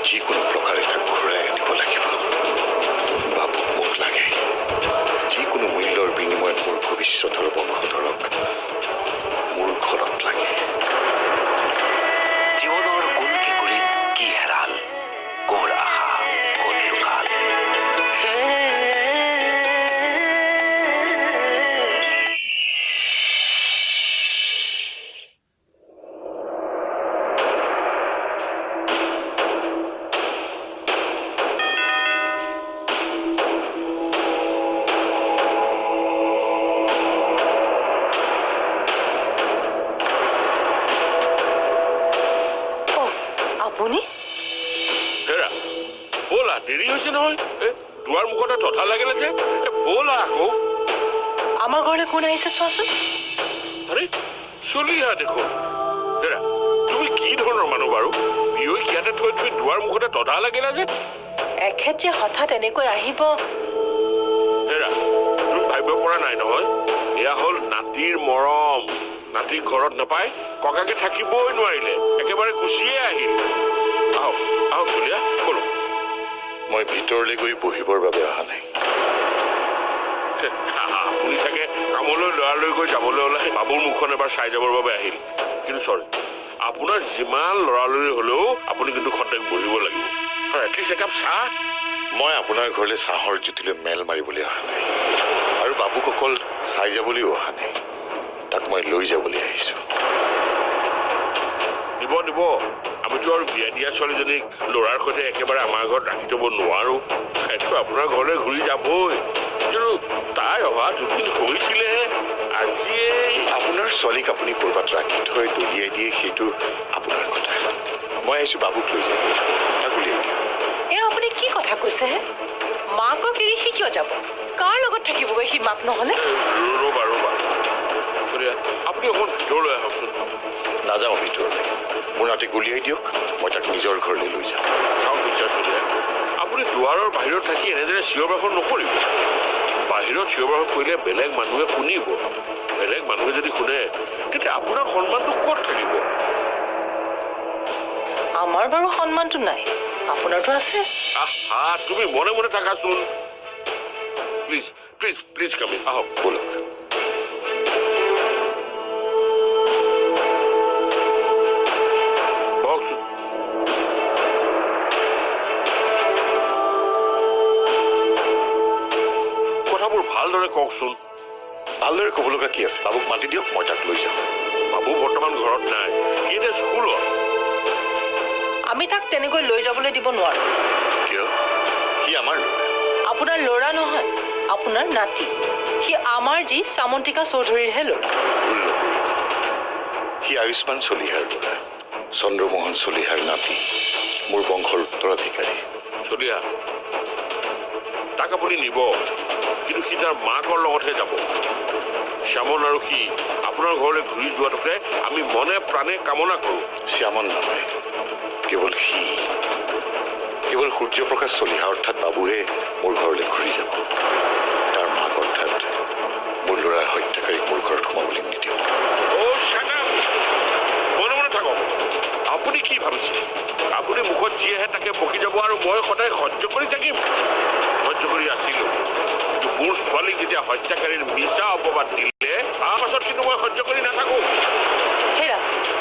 যিকোনো প্ৰকাৰে তাক ঘূৰাই আনিব লাগিব। বাবুক মোক লাগে। যিকোনো মূল্যৰ বিনিময়ত মোৰ ভৱিষ্যতৰ বংশধৰক মোৰ ঘৰত লাগে। জীৱনৰ কোন কেঁকুৰিত কি হেৰাল, কৰ আশা ক'ত লুকাল। আপুনি হেৰা ব'লা, দেৰি হৈছে নহয়। দুৱাৰ মুখতে তথা লাগিলে যে ব'লা আকৌ। আমাৰ ঘৰলৈ কোন আহিছে চোৱাচোন। আৰে চলি আহা দেখোন। হেৰা তুমি কি ধৰণৰ মানুহ বাৰু? বিয়ৈ ইয়াতে থৈ তুমি দুৱাৰ মুখতে তথা লাগিলা যে। এখেত যে হঠাৎ এনেকৈ আহিব। হেৰা তুমি ভাবিব পৰা নাই নহয়। এয়া হ'ল নাতিৰ মৰম। নাতি ঘৰত নাপায়, ককাকে থাকিবই নোৱাৰিলে, একেবাৰে গুচিয়ে আহিল। আহক আহক চলিয়া, বলো। মই ভিতৰলৈ গৈ বহিবৰ বাবে অহা নাই। আপুনি চাগে কামলৈ ল'ৰালৈ গৈ যাবলৈ ওলাই বাবুৰ মুখখন এবাৰ চাই যাবৰ বাবে আহিল। কিন্তু চৰি, আপোনাৰ যিমান লৰালৰি হলেও আপুনি কিন্তু খন্তেক বহিব লাগিব। এটলিষ্ট একাপ চাহ। মই আপোনাৰ ঘৰলৈ চাহৰ জুতিলৈ মেল মাৰিবলৈ অহা নাই, আৰু বাবুক অকল চাই যাবলৈও অহা নাই। তাক মই লৈ যাবলৈ আহিছো। নিব নিব। আমিতো আৰু বিয়া দিয়া ছোৱালীজনীক ল'ৰাৰ সৈতে একেবাৰে আমাৰ ঘৰত ৰাখি থব নোৱাৰো। সেইটো আপোনাৰ ঘৰলৈ ঘূৰি যাবই। কিন্তু তাই অহা দুদিন হৈছিলেহে, আজিয়েই। আপোনাৰ ছোৱালীক আপুনি ক'ৰবাত ৰাখি থৈ দলিয়াই দিয়ে, সেইটো আপোনাৰ কথা। মই আহিছো বাবুক লৈ যাব। তাক উলিয়াই দিয়ক। এয়া আপুনি কি কথা কৈছে হে? মাকক এৰি সি কিয় যাব? কাৰ লগত থাকিবগৈ সি মাক নহলে? ৰ'বা ৰ'বা, আপুনি অকণ ভিতৰলৈ আহকচোন। নাযাওঁ ভিতৰলৈ। মোৰ নাতিক উলিয়াই দিয়ক, মই তাক নিজৰ ঘৰলৈ লৈ যাম। চাওক বিচাৰ চলিয়া, আপুনি দুৱাৰৰ বাহিৰত থাকি এনেদৰে চিঞৰ বাখৰ নকৰিব। বাহিৰত চিঞৰ বাখৰ কৰিলে বেলেগ মানুহে শুনিব। বেলেগ মানুহে যদি শুনে তেতিয়া আপোনাৰ সন্মানটো ক'ত থাকিব? আমাৰ বাৰু সন্মানটো নাই, আপোনাৰতো আছে। আহা, তুমি মনে মনে থাকাচোন। প্লিজ প্লিজ প্লিজ কামি আহক, বলক। বহকচোন। কথাবোৰ ভালদৰে কওকচোন। ভালদৰে ক'ব লগা কি আছে? বাবুক মাতি দিয়ক, মই তাক লৈ যাম। বাবু বৰ্তমান ঘৰত নাই, সি এতিয়া স্কুলত। আমি তাক তেনেকৈ লৈ যাবলৈ দিব নোৱাৰো। কিয়? সি আমাৰ ল'ৰা। আপোনাৰ ল'ৰা নহয়, আপোনাৰ নাতি। সি আমাৰ যি সামন্তিকা চৌধুৰীৰহে ল'ৰা। ভুল নকৰিব। সি আয়ুষ্মান চলিহাৰ ল'ৰা, চন্দ্ৰমোহন চলিহাৰ নাতি, মোৰ বংশৰ উত্তৰাধিকাৰী। চলিয়া, তাক আপুনি নিব, কিন্তু সি তাৰ মাকৰ লগতহে যাব। শ্যামন আৰু সি আপোনাৰ ঘৰলৈ ঘূৰি যোৱাটোকে আমি মনে প্ৰাণে কামনা কৰোঁ। শ্যামন নহয়, কেৱল সি, কেৱল সূৰ্যপ্ৰকাশ চলিহা অৰ্থাৎ বাবুহে মোৰ ঘৰলৈ ঘূৰি যাব। তাৰ মাক অৰ্থাৎ মোৰ ল'ৰাৰ হত্যাকাৰীক মোৰ ঘৰত সোমাবলৈ নিদিওঁ। মনে মনে থাকক। আপুনি কি ভাবিছে? আপুনি মুখত যি আহে তাকে বকি যাব আৰু মই সদায় সহ্য কৰি থাকিম? সহ্য কৰি আছিলো, কিন্তু মোৰ ছোৱালীক যেতিয়া হত্যাকাৰীৰ মিছা অপবাদ দিলে, তাৰ পাছত কিন্তু মই সহ্য কৰি নাথাকো। হেৰা,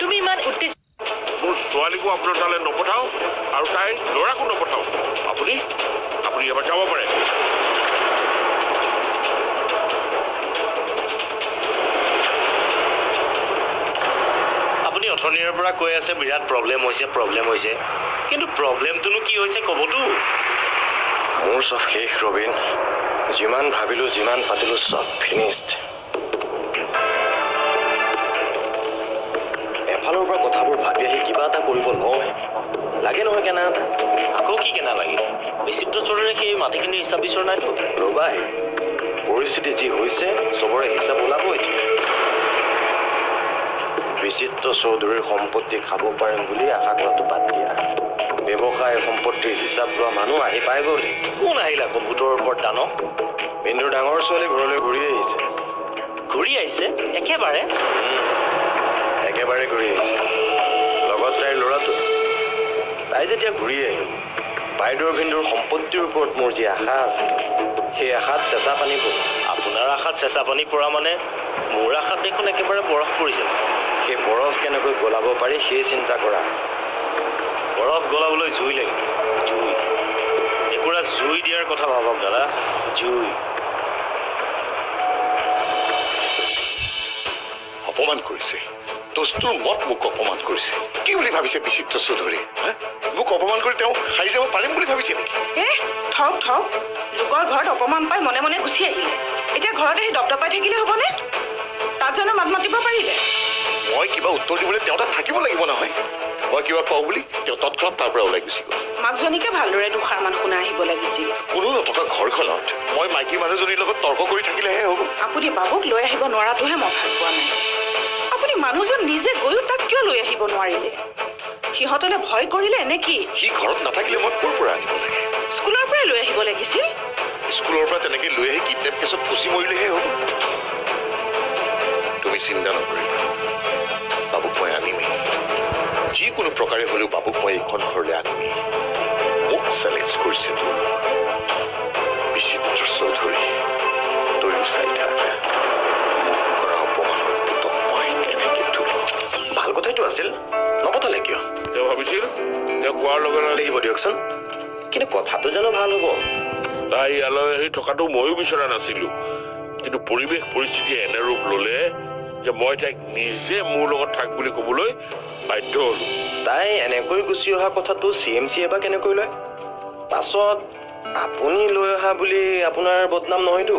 তুমি ইমান উত্তেজিত। মোৰ ছোৱালীকো আপোনাৰ তালৈ নপঠাও আৰু তাইৰ ল'ৰাকো নপঠাও। আপুনি আপুনি এবাৰ যাব পাৰে। আপুনি অথনিৰ পৰা কৈ আছে বিৰাট প্ৰব্লেম হৈছে, কিন্তু প্ৰব্লেমটোনো কি হৈছে ক'বতো? মোৰ চব শেষ ৰবীন। যিমান ভাবিলো, যিমান পাতিলো, চব ফিনিছড। এফালৰ পৰা কথাবোৰ ভাবি আহি কিবা এটা কৰিব লওঁহে, লাগে নহয় কেনা এটা। আকৌ কি কেনা লাগে? বিচিত্ৰ চৌধুৰীয়ে সেই মাটিখিনি হিচাপ বিচৰা নাই। ৰবাই, পৰিস্থিতি যি হৈছে চবৰে হিচাপ ওলাব এতিয়া। বিচিত্ৰ চৌধুৰীৰ সম্পত্তি খাব পাৰিম বুলি আশা কৰাটো বাদ দিয়া। ব্যৱসায় সম্পত্তিৰ হিচাপ লোৱা মানুহ আহি পাই গ'ল। কোন আহিল আকৌ ভোটৰ ওপৰত দানৱ? বিন্দুৰ ডাঙৰ ছোৱালী ঘৰলৈ ঘূৰি আহিছে। ঘূৰি আহিছে একেবাৰে? একেবাৰে ঘূৰি আহিছে, লগত তাইৰ ল'ৰাটো। তাই তাই যেতিয়া ঘূৰি আহিল বাইদেউৰ ভিন্দুৰ সম্পত্তিৰ ওপৰত মোৰ যি আশা আছিল সেই আশাত চেঁচা পানী পৰিল। আপোনাৰ আশাত চেঁচা পানী পৰা মানে মোৰ আশাত দেখোন একেবাৰে বৰফ পৰি যাব। সেই বৰফ কেনেকৈ গলাব পাৰি সেই চিন্তা কৰা। বৰফ গলাবলৈ জুই লাগিব। জুই একুৰা জুই দিয়াৰ কথা ভাবক দাদা। জুই অপমান কৰিছে। দস্তুৰ মত মোক অপমান কৰিছে। কি বুলি ভাবিছে বিচিত্ৰ চৌধুৰী? মোক অপমান কৰি তেওঁ হাৰি যাব পাৰিম বুলি ভাবিছে নেকি? থওক থওক, লোকৰ ঘৰত অপমান পাই মনে মনে গুচি আহিলে। এতিয়া ঘৰত আহি দপদপাই থাকিলে হ'বনে? তাত জানো মাত মাতিব পাৰিলে? মই কিবা উত্তৰ দিবলৈ তেওঁ তাত থাকিব লাগিব নহয়। মই কিবা পাওঁ বুলি তেওঁ তৎক্ষণাত তাৰ পৰা ওলাই গুচি গ'ল। মাকজনীকে ভালদৰে দুষাৰমান শুনা আহিব লাগিছিল। কোনো নথকা ঘৰখনত মই মাইকী মানুহজনীৰ লগত তৰ্ক কৰি থাকিলেহে হ'ব। আপুনি বাবুক লৈ আহিব নোৱাৰাটোহে মই ভাল পোৱা নাই। আপুনি মানুহজন নিজে গৈও তাক কিয় লৈ আহিব নোৱাৰিলে? সিহঁতলে ভয় কৰিলে নে কি? সি ঘৰত নাথাকিলে মই ক'ৰ পৰা আনিব লাগে? স্কুলৰ পৰাই লৈ আহিব লাগিছিল। স্কুলৰ পৰা তেনেকে লৈ আহি কিডনেপ কেছত ফচি মৰিলেহে হ'ব। তুমি চিন্তা নকৰিবা, বাবুক মই আনিমেই। যিকোনো প্ৰকাৰে হলেও বাবুক মই এইখন ঘৰলৈ আনিমেই। মোক চেলেঞ্জ কৰিছে তোৰ বিচিত্ৰ চৌধুৰী। তইও চাই থাক মোক কৰা অপমানৰ পুতক মই কেনেকে তোলো। ভাল কথাইটো আছিল, নপতালে কিয়? তেওঁ ভাবিছিল তেওঁ কোৱাৰ লগে লগে লাগিব দিয়কচোন, কিন্তু কথাটো জানো ভাল হ'ব? তাই ইয়ালৈ আহি থকাটো ময়ো বিচৰা নাছিলো, কিন্তু পৰিৱেশ পৰিস্থিতি এনে ৰূপ ললে যে মই তাইক নিজে মোৰ লগত থাক বুলি কবলৈ বাধ্য হলো। তাই এনেকৈ গুচি অহা কথাটো CMCয়ে বা কেনেকৈ লয়? পাছত আপুনি লৈ অহা বুলি আপোনাৰ বদনাম নহয়তো?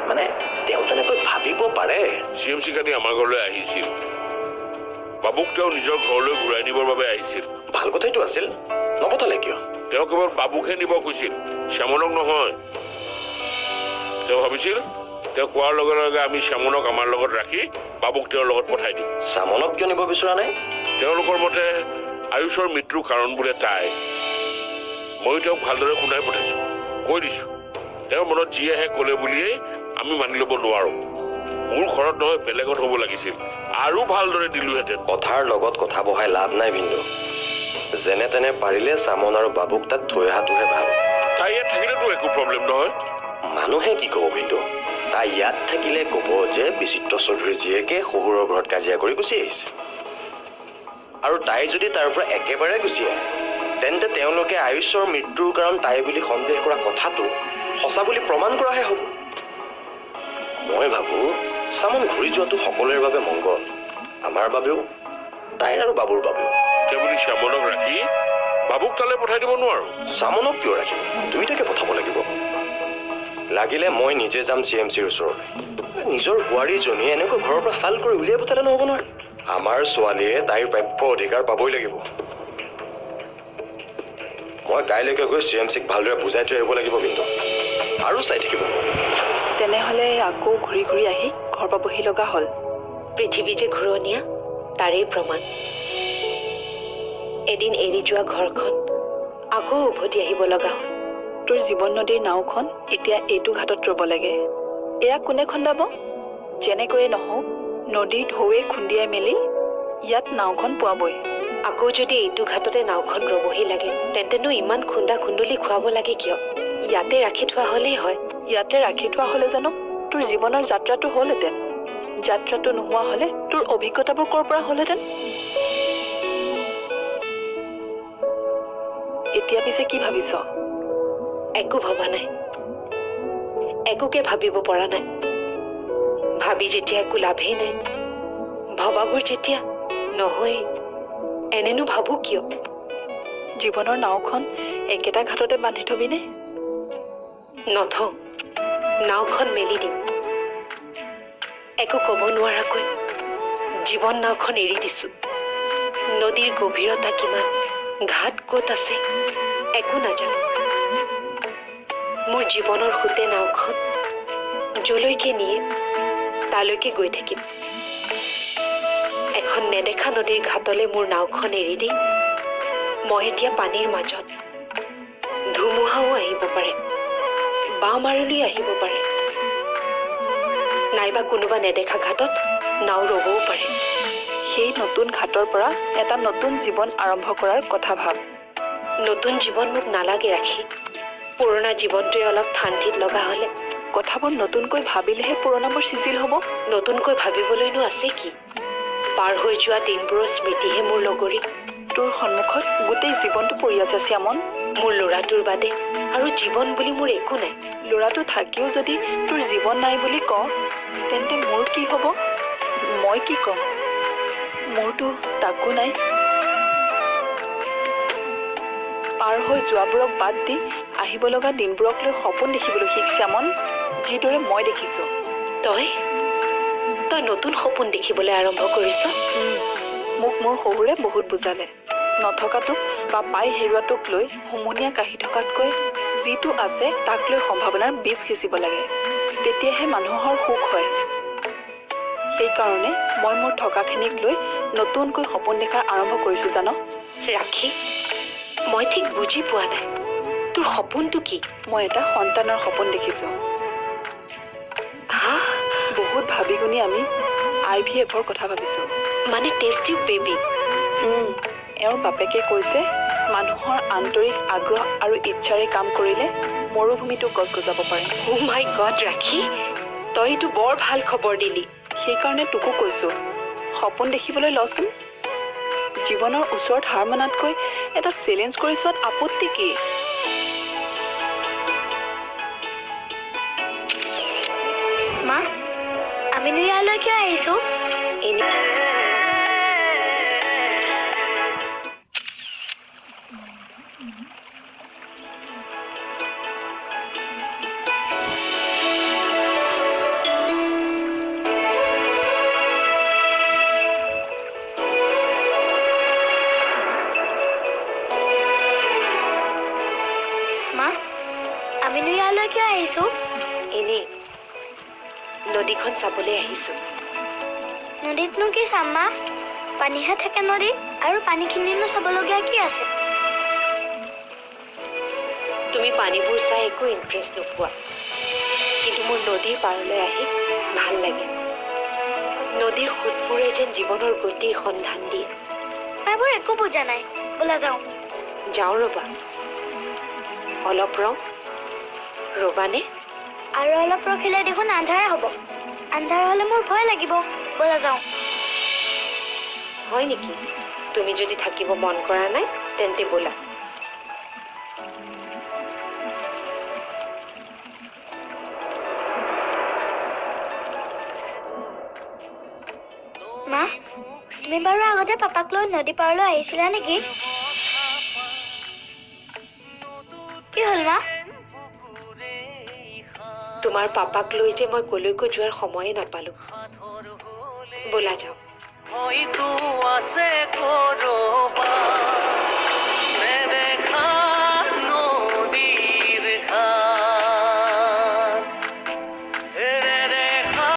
মানে তেওঁ তেনেকৈ ভাবিব পাৰে? CMC কালি আমাৰ ঘৰলৈ আহিছিল। বাবুক তেওঁ নিজৰ ঘৰলৈ ঘূৰাই নিবৰ বাবে আহিছিল। ভাল কথাইটো আছিল, নপতালে কিয়? তেওঁ কেৱল বাবুকহে নিব কৈছিল, শ্যামনক নহয়। তেওঁ ভাবিছিল তেওঁ কোৱাৰ লগে লগে আমি শ্যামনক আমাৰ লগত ৰাখি বাবুক তেওঁৰ লগত পঠাই দিম। শ্যামনক কিয় নিব বিচৰা নাই? তেওঁলোকৰ মতে আয়ুষৰ মৃত্যুৰ কাৰণ বোলে তাই। ময়ো তেওঁক ভালদৰে শুনাই পঠাইছো, কৈ দিছো তেওঁৰ মনত যি আহে কলে বুলিয়েই আমি মানি লব নোৱাৰো। মোৰ ঘৰত নহয় বেলেগত হ'ব লাগিছিল, আৰু ভালদৰে দিলোহেঁতেন। কথাৰ লগত কথা বহাই লাভ নাই বিন্দু। যেনে তেনে পাৰিলে শ্যামন আৰু বাবুক তাত থৈ অহাটোহে ভাল। তাই ইয়াত থাকিলেতো একো প্ৰব্লেম নহয়। মানুহে কি কব বিন্দু? তাই ইয়াত থাকিলে কব যে বিচিত্ৰ চৌধুৰীৰ জীয়েকে শহুৰৰ ঘৰত কাজিয়া কৰি গুচি আহিছে। আৰু তাই যদি তাৰ পৰা একেবাৰে গুচি আহে তেন্তে তেওঁলোকে আয়ুষৰ মৃত্যুৰ কাৰণ তাই বুলি সন্দেহ কৰা কথাটো সঁচা বুলি প্ৰমাণ কৰাহে হ'ব। মই ভাবো শ্যামন ঘূৰি যোৱাটো সকলোৰে বাবে মংগল, আমাৰ বাবেও, তাইৰ আৰু বাবুৰ বাবেও। সেই বুলি শ্যামনক ৰাখি বাবুক তালৈ পঠাই দিব নোৱাৰো। শ্যামনক কিয় ৰাখিব? তুমি তাকে পঠাব লাগিব। লাগিলে মই নিজে যাম CMCৰ ওচৰলৈ। নিজৰ বোৱাৰীজনীয়ে এনেকৈ ঘৰৰ পৰা চাল কৰি উলিয়াই পঠালে নহ'ব নহয়। আমাৰ ছোৱালীয়ে তাইৰ প্ৰাপ্য অধিকাৰ পাবই লাগিব। মই কাইলৈকে গৈ CMCক ভালদৰে বুজাই থৈ আহিব লাগিব কিন্তু আৰু চাই থাকিব। তেনেহলে আকৌ ঘূৰি ঘূৰি আহি ঘৰ পাবহি লগা হ'ল। পৃথিৱী যে ঘূৰণীয়া তাৰেই প্ৰমাণ। এদিন এৰি যোৱা ঘৰখন আকৌ উভতি আহিব লগা হ'ল। তোৰ জীৱন নদীৰ নাওখন এতিয়া এইটো ঘাটত ৰব লাগে। এয়া কোনে খন্দাব? যেনেকৈয়ে নহওক নদীৰ ঢৌৱে খুন্দিয়াই মেলি ইয়াত নাওখন পোৱাবই। আকৌ যদি এইটো ঘাটতে নাওখন ৰবহি লাগে তেন্তেনো ইমান খুন্দা খুন্দুলি খুৱাব লাগে কিয়? ইয়াতে ৰাখি থোৱা হলেই হয়। ইয়াতে ৰাখি থোৱা হলে জানো তোৰ জীৱনৰ যাত্ৰাটো হলহেঁতেন? যাত্ৰাটো নোহোৱা হলে তোৰ অভিজ্ঞতাবোৰ ক'ৰ পৰা হলহেঁতেন? এতিয়া পিছে কি ভাবিছ? একো ভবা নাই, একোকে ভাবিব পৰা নাই। ভাবি যেতিয়া একো লাভেই নাই, ভবাবোৰ যেতিয়া নহয় এনেনো ভাবো কিয়? জীৱনৰ নাওখন একেটা ঘাটতে বান্ধি থবিনে? নথওঁ, নাওখন মেলি দিম। একো ক'ব নোৱাৰাকৈ জীৱন নাওখন এৰি দিছো। নদীৰ গভীৰতা কিমান, ঘাট ক'ত আছে একো নাজানো। মোৰ জীৱনৰ সোঁতে নাওখন যলৈকে নিয়ে তালৈকে গৈ থাকিম। এখন নেদেখা নদীৰ ঘাটলৈ মোৰ নাওখন এৰি দি মই এতিয়া পানীৰ মাজত। ধুমুহাও আহিব পাৰে, বাওঁ মাৰলি আহিব পাৰে, নাইবা কোনোবা নেদেখা ঘাটত নাও ৰবও পাৰে। সেই নতুন ঘাটৰ পৰা এটা নতুন জীৱন আৰম্ভ কৰাৰ কথা ভাব। নতুন জীৱন মোক নালাগে ৰাখি। পুৰণা জীৱনটোৱে অলপ শান্তিত লগা হলে কথাবোৰ নতুনকৈ ভাবিলেহে পুৰণাবোৰ চিজিল হ'ব। নতুনকৈ ভাবিবলৈনো আছে কি? পাৰ হৈ যোৱা দিনবোৰৰ স্মৃতিহে মোৰ লগৰী। তোৰ সন্মুখত গোটেই জীৱনটো পৰি আছে শ্যামন। মোৰ ল'ৰাটোৰ বাদে আৰু জীৱন বুলি মোৰ একো নাই। ল'ৰাটো থাকিও যদি তোৰ জীৱন নাই বুলি কওঁ, তেন্তে মোৰ কি হ'ব? মই কি ক'ম? মোৰতো তাকো নাই। পাৰ হৈ যোৱাবোৰক বাদ দি আহিব লগা দিনবোৰক লৈ সপোন দেখিবলৈ শিক শ্যামন, যিদৰে মই দেখিছো। তই নতুন সপোন দেখিবলৈ আৰম্ভ কৰিছ? মোক মোৰ শহুৰে বহুত বুজালে। নথকাটোক বা পাই হেৰুৱাটোক লৈ হুমুনিয়া কাঢ়ি থকাতকৈ যিটো আছে তাক লৈ সম্ভাৱনাৰ বীজ সিঁচিব লাগে, তেতিয়াহে মানুহৰ সুখ হয়। সেইকাৰণে মই মোৰ থকাখিনিক লৈ নতুনকৈ সপোন দেখাৰ আৰম্ভ কৰিছো জানো। ৰাখি, মই ঠিক বুজি পোৱা নাই, তোৰ সপোনটো কি? মই এটা সন্তানৰ সপোন দেখিছো। বহুত ভাবি গুণি আমি IVF-ৰ কথা ভাবিছো। মানে টেষ্ট টিউব বেবী? এওঁৰ বাপেকে কৈছে মানুহৰ আন্তৰিক আগ্ৰহ আৰু ইচ্ছাৰে কাম কৰিলে মৰুভূমিটো গছ গজাব পাৰে। Oh my God, ৰাখি, তই এইটো বৰ ভাল খবৰ দিলি। সেইকাৰণে তোকো কৈছো, সপোন দেখিবলৈ লচোন। জীৱনৰ ওচৰত হাৰ মানাতকৈ এটা চেলেঞ্জ কৰি চোৱাত আপত্তি কি? মা, আমিনো ইয়ালৈ কিয় আহিছো? মা, আমিনো ইয়ালৈ কিয় আহিছো? এনেই নদীখন চাবলৈ আহিছো। নদীতনো কি চাম মা? পানীহে থাকে নদীত, আৰু পানীখিনিনো চাবলগীয়া কি আছে? তুমি পানীবোৰ চাই একো ইণ্টাৰেষ্ট নোপোৱা, কিন্তু মোৰ নদীৰ পাৰলৈ আহি ভাল লাগে। নদীৰ সোঁতবোৰে যেন জীৱনৰ গতিৰ সন্ধান দিয়ে। এইবোৰ একো বুজা নাই, ব'লা যাওঁ। যাওঁ ৰবা, অলপ ৰবানে? আৰু অলপ ৰখিলে দেখোন আন্ধাৰে হ'ব। আন্ধাৰ হ'লে মোৰ ভয় লাগিব, ব'লা যাওঁ। হয় নেকি? তুমি যদি থাকিব মন কৰা নাই তেন্তে ব'লা। মা, তুমি বাৰু আগতে পাপাক লৈ নদী পাৰলৈ আহিছিলা নেকি? কি হ'ল মা? তোমাৰ পাপাক লৈ যে মই কলৈকো যোৱাৰ সময়ে নাপালো। ব'লা যাওঁ। হয়তো আছে কৰবাত